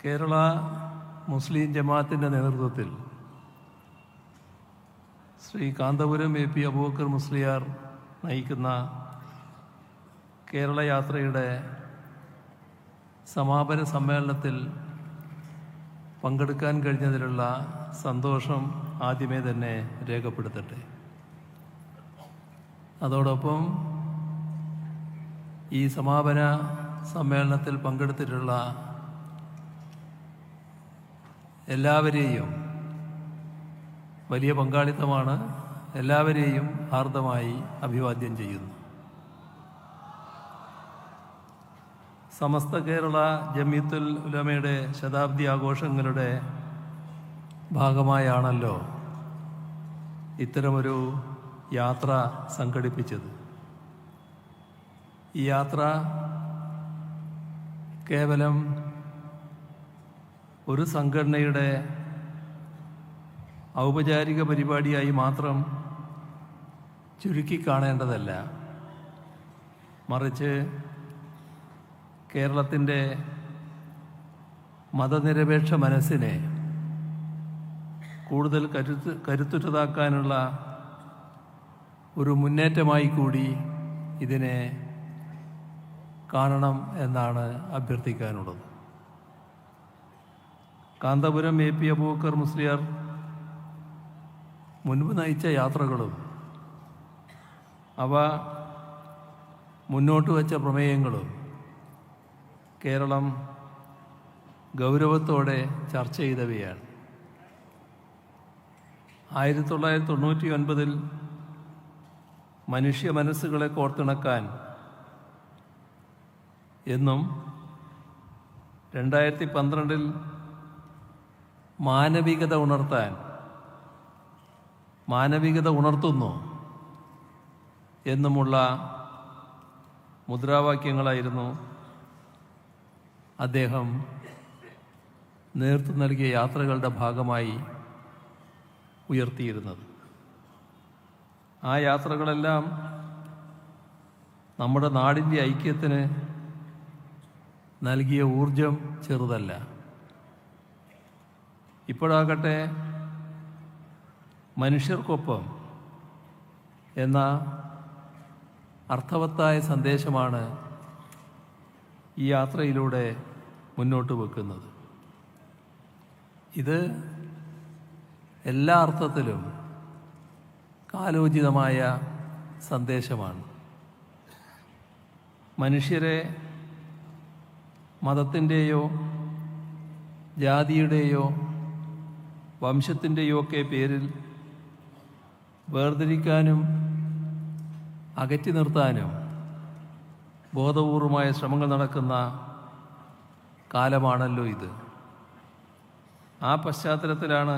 കേരള മുസ്ലിം ജമാഅത്തിൻ്റെ നേതൃത്വത്തിൽ Shri Kanthapuram A P Abubakar Musliyar നയിക്കുന്ന കേരള യാത്രയുടെ സമാപന സമ്മേളനത്തിൽ പങ്കെടുക്കാൻ കഴിഞ്ഞതിലുള്ള സന്തോഷം ആദ്യമേ തന്നെ രേഖപ്പെടുത്തട്ടെ. അതോടൊപ്പം ഈ സമാപന സമ്മേളനത്തിൽ പങ്കെടുത്തിട്ടുള്ള എല്ലാവരെയും, വലിയ പങ്കാളിത്തമാണ്, എല്ലാവരെയും ഹാർദമായി അഭിവാദ്യം ചെയ്യുന്നു. സമസ്ത കേരള ജമിയത്തുൽ ഉലമയുടെ ശതാബ്ദി ആഘോഷങ്ങളുടെ ഭാഗമായാണല്ലോ ഇത്തരമൊരു യാത്ര സംഘടിപ്പിച്ചത്. ഈ യാത്ര കേവലം ഒരു സംഘടനയുടെ ഔപചാരിക പരിപാടിയായി മാത്രം ചുരുക്കി കാണേണ്ടതല്ല, മറിച്ച് കേരളത്തിൻ്റെ മതനിരപേക്ഷ മനസ്സിനെ കൂടുതൽ കരുത്തുറ്റതാക്കാനുള്ള ഒരു മുന്നേറ്റമായി കൂടി ഇതിനെ കാണണം എന്നാണ് അഭ്യർത്ഥിക്കാനുള്ളത്. കാന്തപുരം എ പി അബൂബക്കർ മുസ്ലിയാർ മുൻപ് നയിച്ച യാത്രകളും അവ മുന്നോട്ട് വച്ച പ്രമേയങ്ങളും കേരളം ഗൗരവത്തോടെ ചർച്ച ചെയ്തവയാണ്. 1999 മനുഷ്യ മനസ്സുകളെ കോർത്തിണക്കാൻ എന്നും 2012 മാനവികത ഉണർത്താൻ, മാനവികത ഉണർത്തുന്നു എന്നുമുള്ള മുദ്രാവാക്യങ്ങളായിരുന്നു അദ്ദേഹം നേതൃത്വം നൽകിയ യാത്രകളുടെ ഭാഗമായി ഉയർത്തിയിരുന്നത്. ആ യാത്രകളെല്ലാം നമ്മുടെ നാടിൻ്റെ ഐക്യത്തിന് നൽകിയ ഊർജം ചെറുതല്ല. ഇപ്പോഴാകട്ടെ മനുഷ്യർക്കൊപ്പം എന്ന അർത്ഥവത്തായ സന്ദേശമാണ് ഈ യാത്രയിലൂടെ മുന്നോട്ട് വെക്കുന്നത്. ഇത് എല്ലാ അർത്ഥത്തിലും കാലോചിതമായ സന്ദേശമാണ്. മനുഷ്യരെ മതത്തിൻ്റെയോ ജാതിയുടെയോ വംശത്തിൻ്റെയോ ഒക്കെ പേരിൽ വേർതിരിക്കാനും അകറ്റി നിർത്താനും ബോധപൂർവമായ ശ്രമങ്ങൾ നടക്കുന്ന കാലമാണല്ലോ ഇത്. ആ പശ്ചാത്തലത്തിലാണ്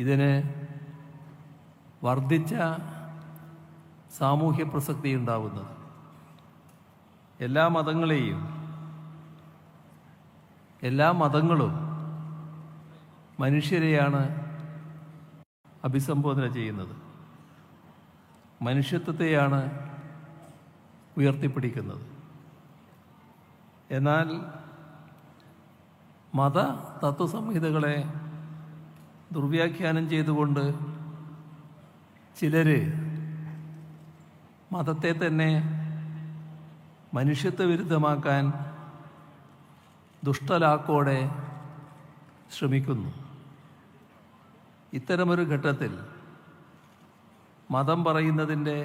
ഇതിന് വർദ്ധിച്ച സാമൂഹ്യ പ്രസക്തി ഉണ്ടാവുന്നത്. എല്ലാ മതങ്ങളും മനുഷ്യരെയാണ് അഭിസംബോധന ചെയ്യുന്നത്, മനുഷ്യത്വത്തെയാണ് ഉയർത്തിപ്പിടിക്കുന്നത്. എന്നാൽ മത തത്വസംഹിതകളെ ദുർവ്യാഖ്യാനം ചെയ്തുകൊണ്ട് ചിലർ മതത്തെ തന്നെ മനുഷ്യത്വ വിരുദ്ധമാക്കാൻ ദുഷ്ടലാക്കോടെ ശ്രമിക്കുന്നു. ഇത്തരമൊരു ഘട്ടത്തിൽ മതം പറയുന്നതിൻ്റെ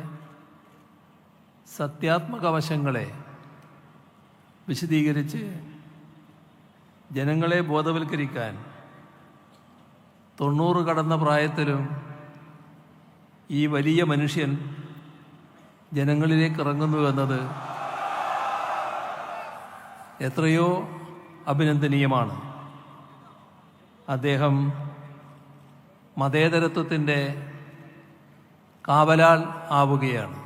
സത്യാത്മക വശങ്ങളെ വിശദീകരിച്ച് ജനങ്ങളെ ബോധവൽക്കരിക്കാൻ 90 കടന്ന പ്രായത്തിലും ഈ വലിയ മനുഷ്യൻ ജനങ്ങളിലേക്ക് ഇറങ്ങുന്നു എന്നത് എത്രയോ അഭിനന്ദനീയമാണ്. അദ്ദേഹം മതേതരത്വത്തിൻ്റെ കാവലാൾ ആവുകയാണ്.